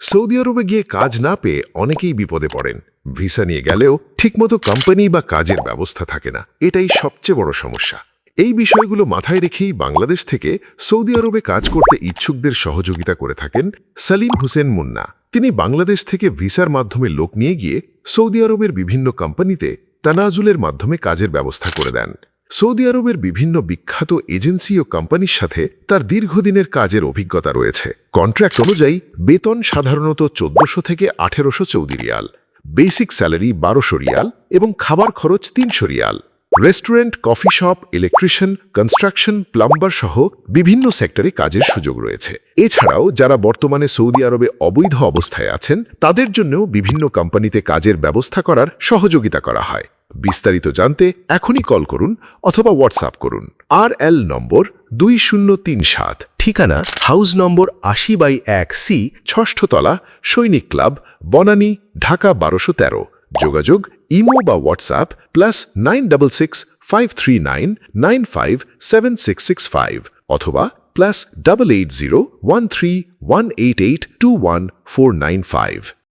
Saudi আরবে গিয়ে কাজ না পেয়ে অনেকেই বিপদে পড়েন। ভিসা নিয়ে গেলেও ঠিকমতো কোম্পানি বা কাজের ব্যবস্থা থাকে না, এটাই সবচেয়ে বড় সমস্যা। এই বিষয়গুলো মাথায় রেখেই বাংলাদেশ থেকে সৌদি আরবে কাজ করতে ইচ্ছুকদের সহযোগিতা করে থাকেন সালিম হোসেন মুন্না। তিনি বাংলাদেশ থেকে ভিসার মাধ্যমে লোক নিয়ে গিয়ে সৌদি আরবের বিভিন্ন কোম্পানিতে তানাজুলের মাধ্যমে কাজের ব্যবস্থা করে দেন। সৌদি আরবের বিভিন্ন বিখ্যাত এজেন্সি ও কোম্পানির সাথে তার দীর্ঘদিনের কাজের অভিজ্ঞতা রয়েছে। কন্ট্রাক্ট অনুযায়ী বেতন সাধারণত 1400 থেকে 1800 Saudi Real, basic salary 1200 Real এবং খাবার খরচ 300 Real. Restaurant, coffee shop, electrician, construction, plumber সহ বিভিন্ন সেক্টরে কাজের সুযোগ রয়েছে। এছাড়াও যারা বর্তমানে সৌদি আরবে অবৈধ অবস্থায় আছেন তাদের জন্যও বিভিন্ন কোম্পানিতে কাজের ব্যবস্থা করার সহযোগিতা করা হয়। বিস্তারিত জানতে এখনই কল করুন অথবা হোয়াটসঅ্যাপ করুন। RL নম্বর 2037, ঠিকানা হাউস নম্বর 80/1C, 6ষ্ঠ তলা, সৈনিক ক্লাব, বনানী, ঢাকা 1213। যোগাযোগ ইমো বা হোয়াটসঅ্যাপ +966 539 957665 অথবা +880 13 188 21495।